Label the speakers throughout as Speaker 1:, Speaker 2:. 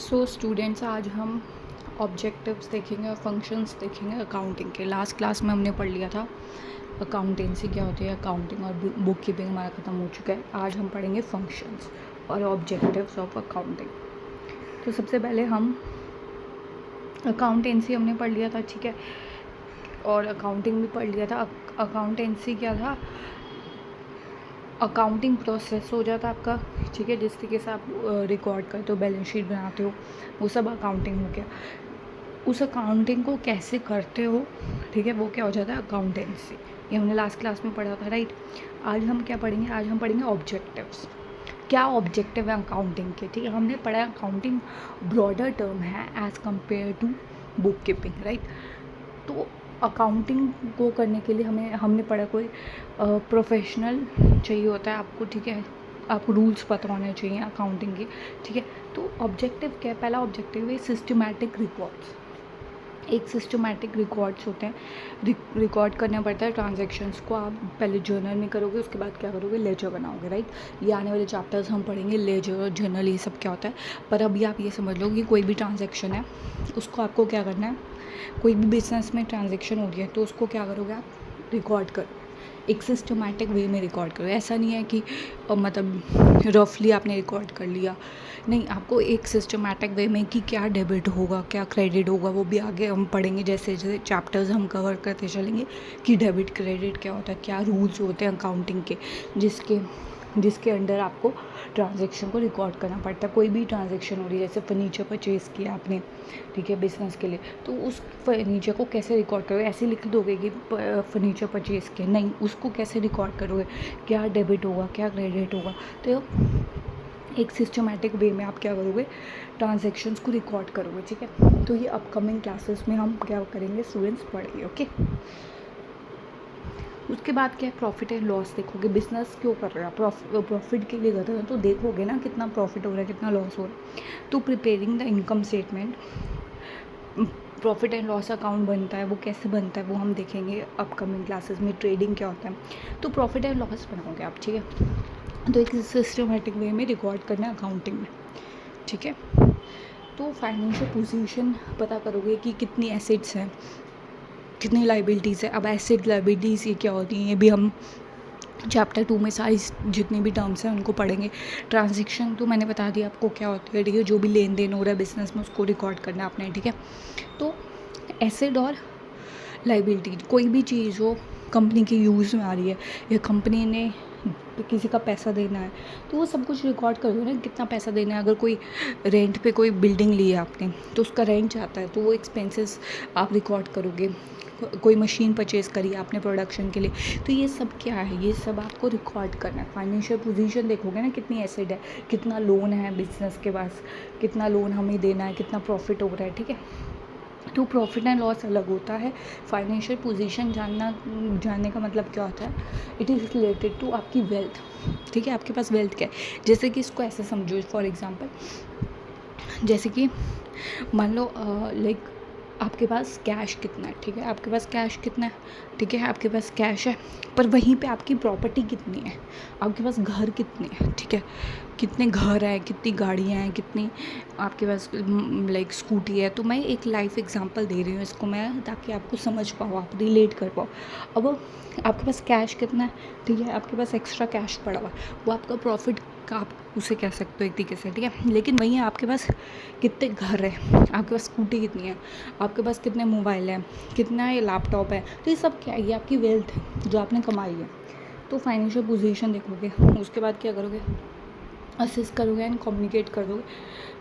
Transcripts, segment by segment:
Speaker 1: So students, आज हम objectives देखेंगे और फंक्शंस देखेंगे अकाउंटिंग के। लास्ट क्लास में हमने पढ़ लिया था अकाउंटेंसी क्या होती है, अकाउंटिंग और बुक कीपिंग हमारा ख़त्म हो चुका है। आज हम पढ़ेंगे फंक्शंस और ऑब्जेक्टिव्स ऑफ अकाउंटिंग। तो सबसे पहले हम अकाउंटेंसी हमने पढ़ लिया था, ठीक है, और अकाउंटिंग भी पढ़ लिया था। अकाउंटेंसी क्या था? अकाउंटिंग प्रोसेस हो जाता आपका, ठीक है, जिस तरीके से आप रिकॉर्ड करते हो, बैलेंस शीट बनाते हो, वो सब अकाउंटिंग हो गया। उस अकाउंटिंग को कैसे करते हो, ठीक है, वो क्या हो जाता है अकाउंटेंसी। ये हमने लास्ट क्लास में पढ़ा था, राइट। आज हम क्या पढ़ेंगे? आज हम पढ़ेंगे ऑब्जेक्टिव्स। क्या ऑब्जेक्टिव है अकाउंटिंग के, ठीक है। हमने पढ़ा अकाउंटिंग ब्रॉडर टर्म है as compare to book keeping, right. तो अकाउंटिंग को करने के लिए हमने पढ़ा कोई प्रोफेशनल चाहिए होता है आपको, ठीक है। आपको रूल्स पता होने चाहिए अकाउंटिंग के, ठीक है। तो ऑब्जेक्टिव क्या है? पहला ऑब्जेक्टिव है सिस्टमैटिक रिकॉर्ड्स। एक सिस्टमैटिक रिकॉर्ड्स होते हैं, रिकॉर्ड करना पड़ता है ट्रांजैक्शंस को। आप पहले जर्नल में करोगे, उसके बाद क्या करोगे? लेजर बनाओगे, राइट। ये आने वाले चैप्टर्स हम पढ़ेंगे, लेजर, जर्नल, ये सब क्या होता है। पर अभी आप ये समझ लो कि कोई भी ट्रांजैक्शन है, उसको आपको क्या करना है? कोई भी बिजनेस में ट्रांजैक्शन हो रही है तो उसको क्या करोगे आप? रिकॉर्ड करो, एक सिस्टमैटिक वे में रिकॉर्ड करो। ऐसा नहीं है कि मतलब रफली आपने रिकॉर्ड कर लिया, नहीं, आपको एक सिस्टमैटिक वे में कि क्या डेबिट होगा, क्या क्रेडिट होगा, वो भी आगे हम पढ़ेंगे। जैसे जैसे चैप्टर्स हम कवर करते चलेंगे कि डेबिट क्रेडिट क्या होता है, क्या रूल्स होते हैं अकाउंटिंग के, जिसके अंडर आपको ट्रांजैक्शन को रिकॉर्ड करना पड़ता है। कोई भी ट्रांजैक्शन हो रही है, जैसे फर्नीचर परचेज़ किया आपने, ठीक है, बिज़नेस के लिए, तो उस फर्नीचर को कैसे रिकॉर्ड करोगे? ऐसे लिख दोगे कि फर्नीचर परचेज़ किया? नहीं, उसको कैसे रिकॉर्ड करोगे? क्या डेबिट होगा, क्या क्रेडिट होगा? तो एक सिस्टमैटिक वे में आप क्या करोगे? ट्रांजैक्शंस को रिकॉर्ड करोगे, ठीक है। तो ये अपकमिंग क्लासेस में हम क्या करेंगे? स्टूडेंट्स पढ़ेंगे, ओके। उसके बाद क्या है? प्रॉफिट एंड लॉस देखोगे। बिजनेस क्यों कर रहे हो आप? प्रॉफिट के लिए कर रहे हो तो देखोगे ना कितना प्रॉफिट हो रहा है, कितना लॉस हो रहा है। तो preparing the income statement, profit and loss account बनता है, वो कैसे बनता है वो हम देखेंगे अपकमिंग क्लासेस में। ट्रेडिंग क्या होता है, तो प्रॉफिट एंड लॉस बनाओगे आप, ठीक है। तो एक सिस्टमेटिक वे में रिकॉर्ड करना है अकाउंटिंग में, ठीक है। तो फाइनेंशियल पोजीशन पता करोगे कि कितनी एसेट्स हैं, कितनी लाइबिलिटीज़ है। अब एसेट लाइबिलिटीज़ ये क्या होती हैं, ये भी हम चैप्टर 2 में सारी जितनी भी टर्म्स हैं उनको पढ़ेंगे। ट्रांजैक्शन तो मैंने बता दिया आपको क्या होती है, ठीक है। जो भी लेन देन हो रहा है बिजनेस में उसको रिकॉर्ड करना है आपने, ठीक है। तो एसेट और लाइबिलिटी, कोई भी चीज़ हो कंपनी की यूज़ में आ रही है या कंपनी ने किसी का पैसा देना है, तो वो सब कुछ रिकॉर्ड करोगे ना, कितना पैसा देना है। अगर कोई रेंट पे कोई बिल्डिंग ली है आपने तो उसका रेंट आता है, तो वो एक्सपेंसेस आप रिकॉर्ड करोगे। कोई मशीन परचेज़ करी आपने प्रोडक्शन के लिए, तो ये सब क्या है? ये सब आपको रिकॉर्ड करना है। फाइनेंशियल पोजीशन देखोगे ना, कितनी एसेट है, कितना लोन है बिजनेस के पास, कितना लोन हमें देना है, कितना प्रॉफिट हो रहा है, ठीक है। तो प्रॉफिट एंड लॉस अलग होता है। फाइनेंशियल पोजीशन जानने का मतलब क्या होता है? इट इज़ रिलेटेड टू आपकी वेल्थ, ठीक है। आपके पास वेल्थ क्या है? जैसे कि इसको ऐसे समझो, फॉर एग्जांपल, जैसे कि मान लो लाइक आपके पास कैश कितना है, ठीक है। आपके पास कैश कितना है, ठीक है, आपके पास कैश है, पर वहीं पे आपकी प्रॉपर्टी कितनी है, आपके पास घर कितने हैं, ठीक है, कितने घर हैं, कितनी गाड़ियाँ हैं, कितनी आपके पास लाइक स्कूटी है। तो मैं एक लाइफ एग्जांपल दे रही हूँ इसको मैं, ताकि आपको समझ पाओ, आप रिलेट कर पाओ। अब आपके पास कैश कितना है, ठीक है, आपके पास एक्स्ट्रा कैश पड़ा हुआ है, वो आपका प्रॉफिट का आप उसे कह सकते हो एक तरीके से, ठीक है। लेकिन वहीं आपके पास कितने घर है, आपके पास स्कूटी कितनी है, आपके पास कितने मोबाइल हैं, कितना ये लैपटॉप है, तो ये सब क्या है? ये आपकी वेल्थ है जो आपने कमाई है। तो फाइनेंशियल पोजीशन देखोगे, उसके बाद क्या करोगे? असिस्ट करोगे एंड कम्युनिकेट करोगे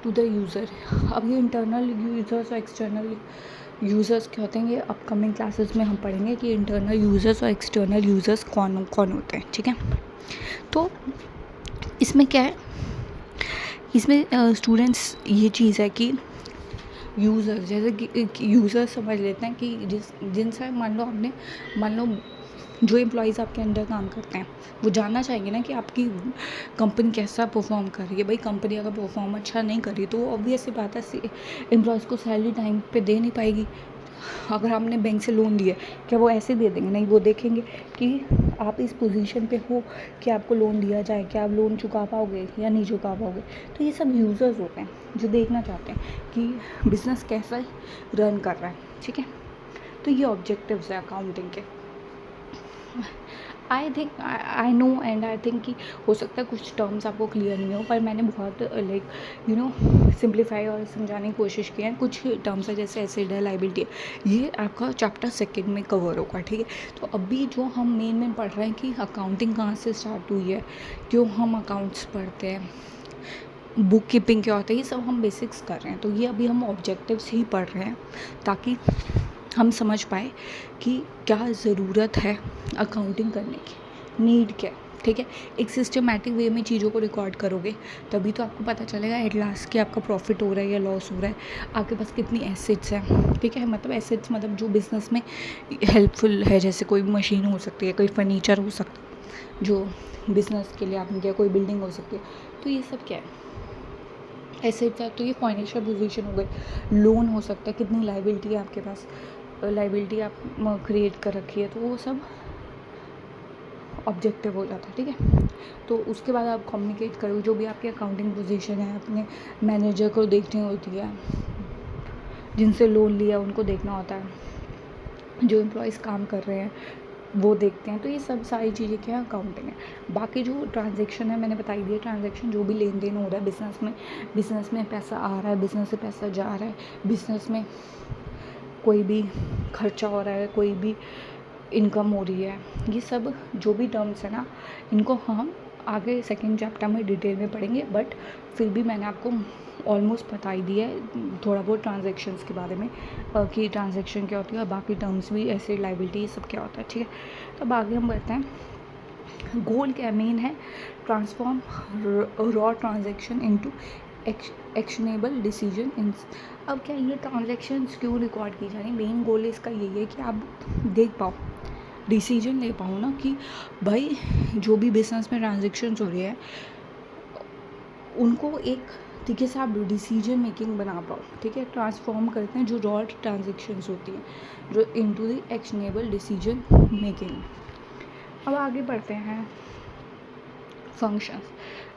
Speaker 1: टू द यूज़र। अब ये इंटरनल यूज़र्स और एक्सटर्नल यूज़र्स क्या होते हैं, ये अपकमिंग क्लासेस में हम पढ़ेंगे कि इंटरनल यूज़र्स और एक्सटर्नल यूज़र्स कौन कौन होते हैं, ठीक है। तो इसमें क्या है? इसमें स्टूडेंट्स ये चीज़ है कि यूज़र, जैसे कि यूज़र समझ लेते हैं कि जिनसे मान लो जो एम्प्लॉयज़ आपके अंडर काम करते हैं वो जानना चाहेंगे ना कि आपकी कंपनी कैसा परफॉर्म कर रही है। भाई कंपनी अगर परफॉर्म अच्छा नहीं कर रही तो ऑब्वियस सी बात है एम्प्लॉयज़ को सैलरी टाइम पे दे नहीं पाएगी, अगर हमने बैंक से लोन लिया, क्या वो ऐसे दे देंगे? नहीं, वो देखेंगे कि आप इस पोजीशन पे हो कि आपको लोन दिया जाए, क्या आप लोन चुका पाओगे या नहीं चुका पाओगे। तो ये सब यूज़र्स होते हैं जो देखना चाहते हैं कि बिज़नेस कैसा रन कर रहा है, ठीक है। तो ये ऑब्जेक्टिव्स हैं अकाउंटिंग के। I think I know and I think कि हो सकता है कुछ टर्म्स आपको क्लियर नहीं हो, पर मैंने बहुत लाइक सिंप्लीफाई और समझाने की कोशिश की है। कुछ टर्म्स है जैसे एसेट है, लाइबिलिटी है, ये आपका चैप्टर 2 में कवर होगा, ठीक है। तो अभी जो हम मेन पढ़ रहे हैं कि अकाउंटिंग कहाँ से स्टार्ट हुई है, क्यों हम अकाउंट्स पढ़ते हैं, बुक कीपिंग क्या होता है, ये सब हम बेसिक्स कर रहे हैं। तो ये अभी हम ऑब्जेक्टिव्स ही पढ़ रहे हैं ताकि हम समझ पाए कि क्या ज़रूरत है अकाउंटिंग करने की, नीड क्या है, ठीक है। एक सिस्टमेटिक वे में चीज़ों को रिकॉर्ड करोगे तभी तो आपको पता चलेगा एट लास्ट कि आपका प्रॉफिट हो रहा है या लॉस हो रहा है, आपके पास कितनी एसेट्स हैं, ठीक है। मतलब एसेट्स मतलब जो बिज़नेस में हेल्पफुल है, जैसे कोई मशीन हो सकती है, कोई फर्नीचर हो सकता है जो बिज़नेस के लिए आपने किया, कोई बिल्डिंग हो सकती है। तो ये सब क्या है, एसेट्स है। तो ये फाइनेंशियल पोजीशन हो गई। लोन हो सकता है, कितनी लाइबिलिटी है आपके पास, लाइबिलिटी आप क्रिएट कर रखी है, तो वो सब ऑब्जेक्टिव हो जाता है, ठीक है। तो उसके बाद आप कम्युनिकेट करो, जो भी आपकी अकाउंटिंग पोजीशन है अपने मैनेजर को देखनी होती है, जिनसे लोन लिया उनको देखना होता है, जो एम्प्लॉयज़ काम कर रहे हैं वो देखते हैं। तो ये सब सारी चीज़ें क्या है, अकाउंटिंग है। बाकी जो ट्रांजैक्शन है मैंने बताई दिया, ट्रांजैक्शन जो भी लेन देन हो रहा है बिज़नेस में पैसा आ रहा है, बिज़नेस से पैसा जा रहा है, बिज़नेस में कोई भी खर्चा हो रहा है, कोई भी इनकम हो रही है, ये सब जो भी टर्म्स है ना, इनको हम आगे सेकंड चैप्टर में डिटेल में पढ़ेंगे। बट फिर भी मैंने आपको ऑलमोस्ट बता ही दिया है थोड़ा बहुत ट्रांजैक्शंस के बारे में कि ट्रांजैक्शन क्या होती है, और बाकी टर्म्स भी ऐसे लाइबिलिटी सब क्या होता है, ठीक है। तो अब आगे हम बढ़ते हैं। गोल क्या मेन है, transform raw transaction into actionable decision in. अब क्या ये ट्रांजैक्शंस क्यों रिकॉर्ड की जा रही, मेन गोल इसका यही है कि आप देख पाओ, डिसीजन ले पाओ ना कि भाई जो भी बिज़नेस में ट्रांजैक्शंस हो रही है उनको एक तरीके से आप डिसीजन मेकिंग बना पाओ, ठीक है। ट्रांसफॉर्म करते हैं जो रॉ ट्रांजैक्शंस होती हैं जो into the actionable decision making. अब आगे बढ़ते हैं फंक्शंस।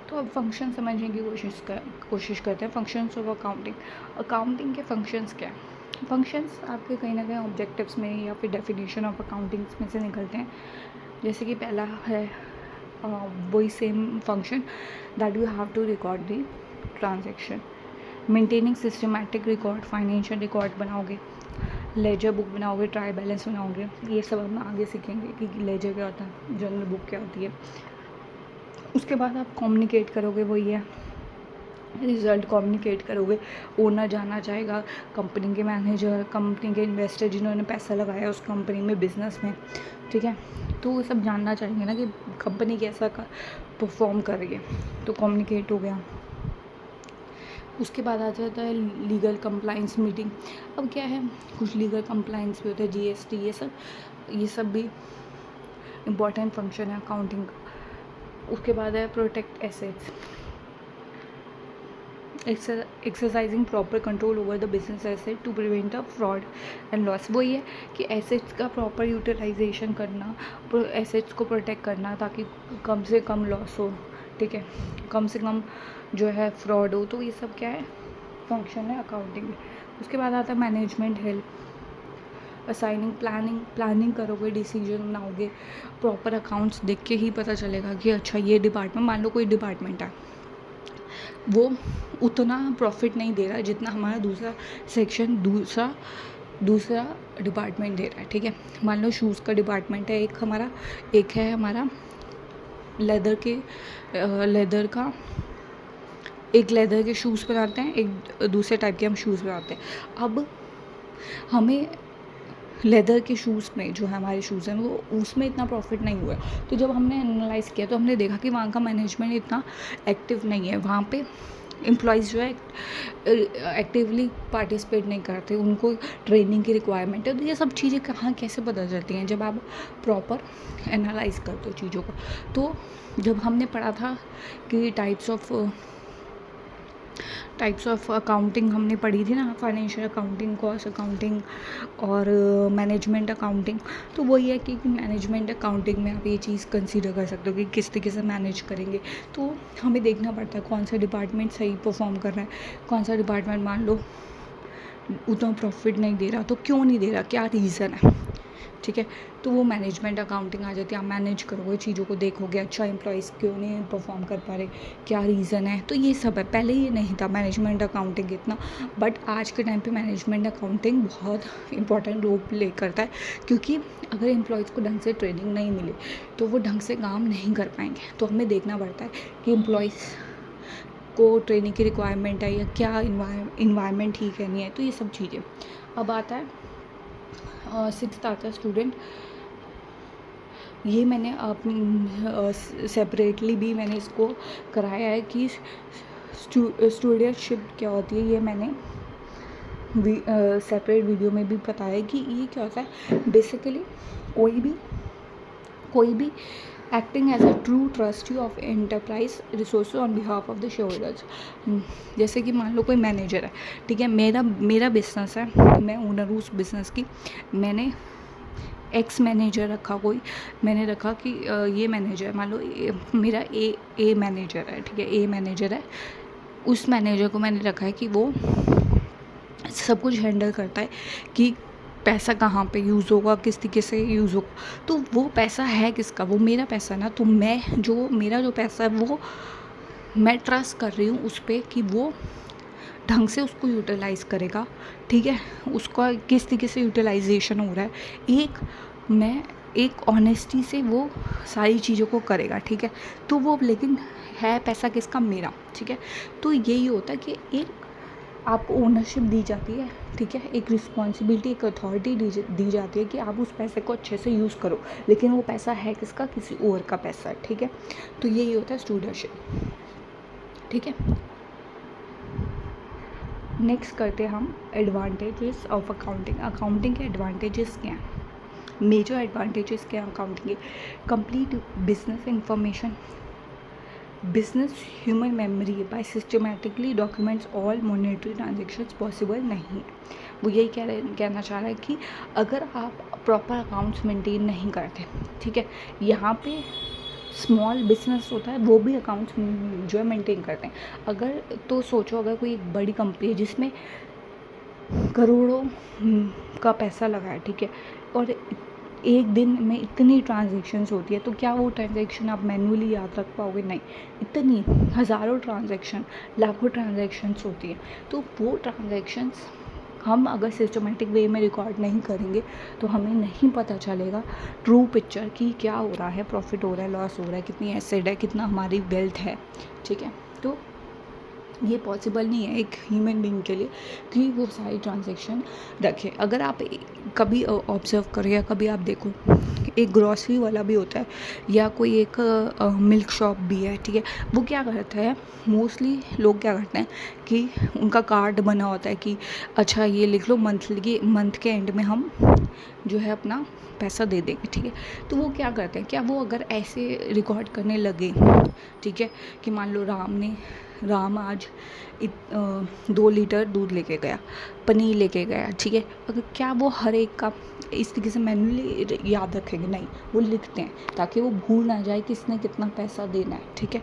Speaker 1: तो अब फंक्शन समझने की कोशिश करते हैं। फंक्शंस ऑफ अकाउंटिंग के फंक्शंस क्या है। फंक्शंस आपके कहीं ना कहीं ऑब्जेक्टिव्स में या फिर डेफिनेशन ऑफ अकाउंटिंग में से निकलते हैं। जैसे कि पहला है वही same function that you have to record the transaction, maintaining systematic record, financial record बनाओगे, लेजर बुक बनाओगे, ट्रायल बैलेंस बनाओगे। ये सब हम आगे सीखेंगे कि लेजर क्या होता है, जर्नल बुक क्या होती है। उसके बाद आप कम्युनिकेट करोगे, वही है रिज़ल्ट कम्युनिकेट करोगे। ओनर जानना चाहेगा, कंपनी के मैनेजर, कंपनी के इन्वेस्टर जिन्होंने पैसा लगाया उस कंपनी में, बिज़नेस में, ठीक है। तो वो सब जानना चाहेंगे ना कि कंपनी कैसा परफॉर्म कर रही है, तो कम्युनिकेट हो गया। उसके बाद आ जाता है लीगल कंप्लाइंस मीटिंग। अब क्या है, कुछ लीगल कंप्लाइंस भी होता है, जीएसटी, ये सब भी इम्पॉर्टेंट फंक्शन है अकाउंटिंग का। उसके बाद है protect assets, exercising proper control over the business asset to prevent a fraud and loss. वही है कि एसेट्स का प्रॉपर यूटिलाइजेशन करना, एसेट्स को प्रोटेक्ट करना ताकि कम से कम लॉस हो, ठीक है, कम से कम जो है फ्रॉड हो। तो ये सब क्या है, फंक्शन है अकाउंटिंग। उसके बाद आता है मैनेजमेंट हेल्प, असाइनिंग, प्लानिंग करोगे, डिसीजन बनाओगे। प्रॉपर अकाउंट्स देख के ही पता चलेगा कि अच्छा ये डिपार्टमेंट, मान लो कोई डिपार्टमेंट है वो उतना प्रॉफिट नहीं दे रहा है जितना हमारा दूसरा सेक्शन दूसरा डिपार्टमेंट दे रहा है, ठीक है। मान लो शूज़ का डिपार्टमेंट है एक है हमारा लेदर के शूज़ बनाते हैं, एक दूसरे टाइप के हम शूज़ बनाते हैं। अब हमें लेदर के शूज़ में जो है हमारे शूज़ हैं वो उसमें इतना प्रॉफिट नहीं हुआ है। तो जब हमने एनालाइज़ किया तो हमने देखा कि वहाँ का मैनेजमेंट इतना एक्टिव नहीं है, वहाँ पे एम्प्लॉयज़ जो है एक्टिवली पार्टिसिपेट नहीं करते, उनको ट्रेनिंग की रिक्वायरमेंट है। तो ये सब चीज़ें कहाँ कैसे पता चलती हैं, जब आप प्रॉपर एनालाइज़ करते हो चीज़ों को। तो जब हमने पढ़ा था कि types of types of accounting हमने पढ़ी थी ना, फाइनेंशियल अकाउंटिंग, कॉस्ट अकाउंटिंग और मैनेजमेंट अकाउंटिंग। तो वही है कि मैनेजमेंट अकाउंटिंग में आप ये चीज़ कंसीडर कर सकते हो कि किस तरीके से मैनेज करेंगे। तो हमें देखना पड़ता है कौन सा डिपार्टमेंट सही परफॉर्म कर रहा है, कौन सा डिपार्टमेंट मान लो उतना प्रॉफिट नहीं दे रहा, तो क्यों नहीं दे रहा, क्या रीज़न है, ठीक है। तो वो मैनेजमेंट अकाउंटिंग आ जाती है। आप मैनेज करोगे चीज़ों को, देखोगे अच्छा एम्प्लॉयज़ क्यों नहीं परफॉर्म कर पा रहे, क्या रीज़न है। तो ये सब है। पहले ये नहीं था मैनेजमेंट अकाउंटिंग इतना, बट आज के टाइम पे मैनेजमेंट अकाउंटिंग बहुत इंपॉर्टेंट रोल प्ले करता है, क्योंकि अगर एम्प्लॉयज़ को ढंग से ट्रेनिंग नहीं मिले तो वो ढंग से काम नहीं कर पाएंगे। तो हमें देखना पड़ता है कि एम्प्लॉयज़ को ट्रेनिंग की रिक्वायरमेंट है या क्या इन्वायरमेंट ठीक है नहीं है। तो ये सब चीज़ें। अब आता है 6th आता है स्टूडेंट। ये मैंने अपनी सेपरेटली भी मैंने इसको कराया है कि स्टूडेंटशिप क्या होती है। ये मैंने सेपरेट वीडियो में भी बताया कि ये क्या होता है। बेसिकली कोई भी acting as a true trustee of enterprise resource on behalf of the share holders. जैसे कि मान लो कोई मैनेजर है, ठीक है, मेरा बिजनेस है, मैं ओनर हूँ उस बिज़नेस की। मैंने एक्स मैनेजर रखा कोई, मैंने रखा कि ये मैनेजर मान लो मेरा ए मैनेजर है, ठीक है, ए मैनेजर है। उस मैनेजर को मैंने रखा है कि वो सब कुछ हैंडल करता है कि पैसा कहाँ पे यूज़ होगा, किस तरीके से यूज़ होगा। तो वो पैसा है किसका, वो मेरा पैसा ना। तो मेरा जो पैसा है वो मैं ट्रस्ट कर रही हूँ उस पर कि वो ढंग से उसको यूटिलाइज़ करेगा, ठीक है। उसका किस तरीके से यूटिलाइजेशन हो रहा है, एक ऑनेस्टी से वो सारी चीज़ों को करेगा, ठीक है। तो वो लेकिन है पैसा किसका, मेरा, ठीक है। तो यही होता है कि एक आपको ओनरशिप दी जाती है, ठीक है, एक रिस्पॉन्सिबिलिटी, एक अथॉरिटी दी जाती है कि आप उस पैसे को अच्छे से यूज़ करो, लेकिन वो पैसा है किसका, किसी और का पैसा है, ठीक है। तो यही होता है स्टूडेंटशिप, ठीक है। नेक्स्ट करते हैं हम एडवांटेजेस ऑफ अकाउंटिंग। अकाउंटिंग के एडवांटेजेस क्या हैं, मेजर एडवांटेजेस क्या हैं अकाउंटिंग के। Complete business information, business human memory by systematically documents all monetary transactions possible नहीं है। वो यही कहना चाह रहा है कि अगर आप प्रॉपर अकाउंट्स मेंटेन नहीं करते, ठीक है, यहाँ पे स्मॉल बिजनेस होता है वो भी अकाउंट्स जो है मेंटेन करते हैं। अगर तो सोचो अगर कोई एक बड़ी कंपनी है जिसमें करोड़ों का पैसा लगा है, ठीक है, और एक दिन में इतनी ट्रांजैक्शंस होती है, तो क्या वो ट्रांजैक्शन आप मैन्युअली याद रख पाओगे, नहीं। इतनी हज़ारों ट्रांजैक्शन, लाखों ट्रांजैक्शंस होती है। तो वो ट्रांजैक्शंस हम अगर सिस्टमेटिक वे में रिकॉर्ड नहीं करेंगे तो हमें नहीं पता चलेगा ट्रू पिक्चर कि क्या हो रहा है, प्रॉफिट हो रहा है, लॉस हो रहा है, कितनी एसेट है, कितना हमारी वेल्थ है, ठीक है। तो ये पॉसिबल नहीं है एक ह्यूमन बीइंग के लिए कि वो सारी ट्रांजैक्शन रखे। अगर आप कभी ऑब्जर्व करो या कभी आप देखो, एक ग्रॉसरी वाला भी होता है या कोई एक मिल्क शॉप भी है, ठीक है, वो क्या करता है, मोस्टली लोग क्या करते हैं कि उनका कार्ड बना होता है कि अच्छा ये लिख लो, मंथ के एंड में हम जो है अपना पैसा दे देंगे, ठीक है। तो वो क्या करते हैं, क्या वो अगर ऐसे रिकॉर्ड करने लगे, ठीक है, कि मान लो राम आज 2 लीटर दूध लेके गया, पनीर लेके गया, ठीक है, अगर क्या वो हर एक का इस तरीके से मैन्युअली याद रखेंगे, नहीं, वो लिखते हैं ताकि वो भूल ना जाए किसने कितना पैसा देना है, ठीक है।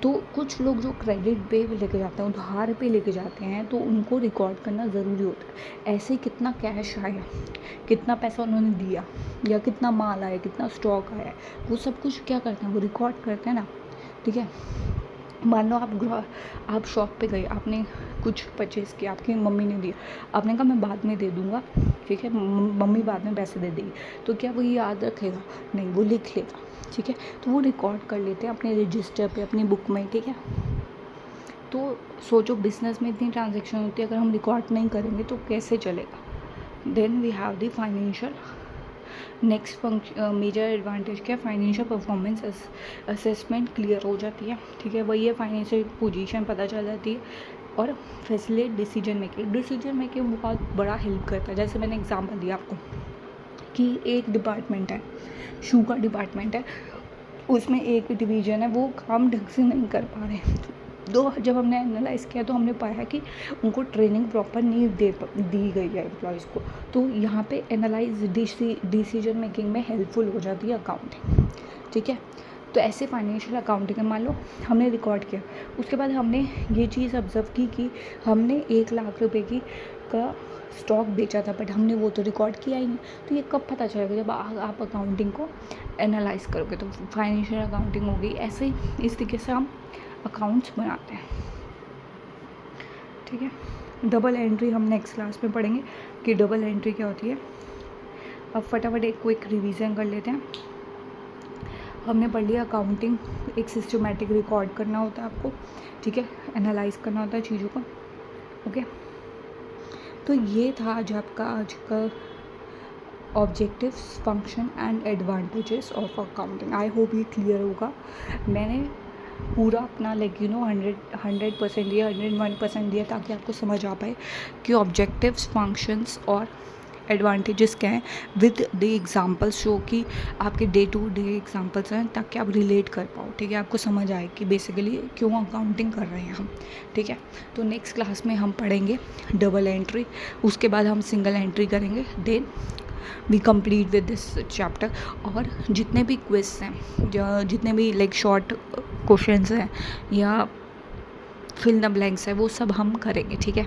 Speaker 1: तो कुछ लोग जो क्रेडिट पे लेके जाते हैं, उधार पे लेके जाते हैं, तो उनको रिकॉर्ड करना ज़रूरी होता है। ऐसे कितना कैश आया, कितना पैसा उन्होंने दिया, या कितना माल आया, कितना स्टॉक आया, वो सब कुछ क्या करते हैं, वो रिकॉर्ड करते हैं ना, ठीक है। मान लो आप शॉप पे गए, आपने कुछ परचेज़ किया, आपकी मम्मी ने दिया, आपने कहा मैं बाद में दे दूँगा, ठीक है, मम्मी बाद में पैसे दे देगी, तो क्या वो याद रखेगा, नहीं, वो लिख लेगा, ठीक है। तो वो रिकॉर्ड कर लेते हैं अपने रजिस्टर पे, अपनी बुक में, ठीक है। तो सोचो बिजनेस में इतनी ट्रांजैक्शन होती है, अगर हम रिकॉर्ड नहीं करेंगे तो कैसे चलेगा। Then we have the financial. Next major advantage क्या है, फाइनेंशियल परफॉर्मेंस असेसमेंट क्लियर हो जाती है, ठीक है, वही है, फाइनेंशियल पोजीशन पता चल जाती है, और फैसिलिटेट डिसीजन मेकिंग बहुत बड़ा हेल्प करता है। जैसे मैंने एग्जांपल दिया आपको कि एक डिपार्टमेंट है, शू का डिपार्टमेंट है, उसमें एक डिवीज़न है, वो काम ढंग से नहीं कर पा रहे, तो जब हमने एनालाइज़ किया तो हमने पाया कि उनको ट्रेनिंग प्रॉपर नहीं दी गई है एम्प्लॉयज़ को। तो यहाँ पे एनालाइज डिसीजन मेकिंग में हेल्पफुल हो जाती है अकाउंटिंग, ठीक है। तो ऐसे फाइनेंशियल अकाउंटिंग में मान लो हमने रिकॉर्ड किया, उसके बाद हमने ये चीज़ ऑब्ज़र्व की कि हमने 1 लाख रुपए का स्टॉक बेचा था, बट हमने वो तो रिकॉर्ड किया ही नहीं। तो ये कब पता चलेगा? जब आप अकाउंटिंग को एनालाइज करोगे। तो फाइनेंशियल अकाउंटिंग हो गई। ऐसे ही इस तरीके से हम अकाउंट्स बनाते हैं, ठीक है। डबल एंट्री हम नेक्स्ट क्लास में पढ़ेंगे कि डबल एंट्री क्या होती है। अब फटाफट एक क्विक रिवीजन कर लेते हैं। हमने पढ़ लिया अकाउंटिंग एक सिस्टमैटिक रिकॉर्ड करना होता है आपको, ठीक है, एनालाइज करना होता है चीज़ों को, ओके। तो ये था आज का objectives, function and advantages of accounting. I hope ये क्लियर होगा। मैंने पूरा अपना 100% दिया, 101% दिया, ताकि आपको समझ आ पाए कि ऑब्जेक्टिव्स, फंक्शंस और एडवांटेजेस क्या हैं विद द एग्जांपल्स, जो कि आपके डे टू डे एग्जांपल्स हैं, ताकि आप रिलेट कर पाओ, ठीक है। आपको समझ आए कि बेसिकली क्यों अकाउंटिंग कर रहे हैं हम, ठीक है। तो नेक्स्ट क्लास में हम पढ़ेंगे डबल एंट्री, उसके बाद हम सिंगल एंट्री करेंगे, then we complete with this chapter. और जितने भी क्विज हैं, जितने भी लाइक शॉर्ट क्वेश्चंस हैं या फिल द ब्लैंक्स है, वो सब हम करेंगे, ठीक है।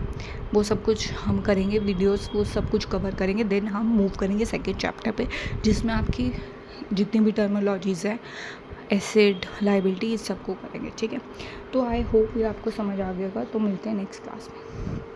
Speaker 1: वो सब कुछ हम करेंगे, वीडियोस वो सब कुछ कवर करेंगे। देन हम मूव करेंगे सेकेंड चैप्टर पे, जिसमें आपकी जितनी भी टर्मिनोलॉजीज़ है, एसेट, लायबिलिटी, इस सबको करेंगे, ठीक है। तो आई होप ये आपको समझ आ गया होगा। तो मिलते हैं नेक्स्ट क्लास में।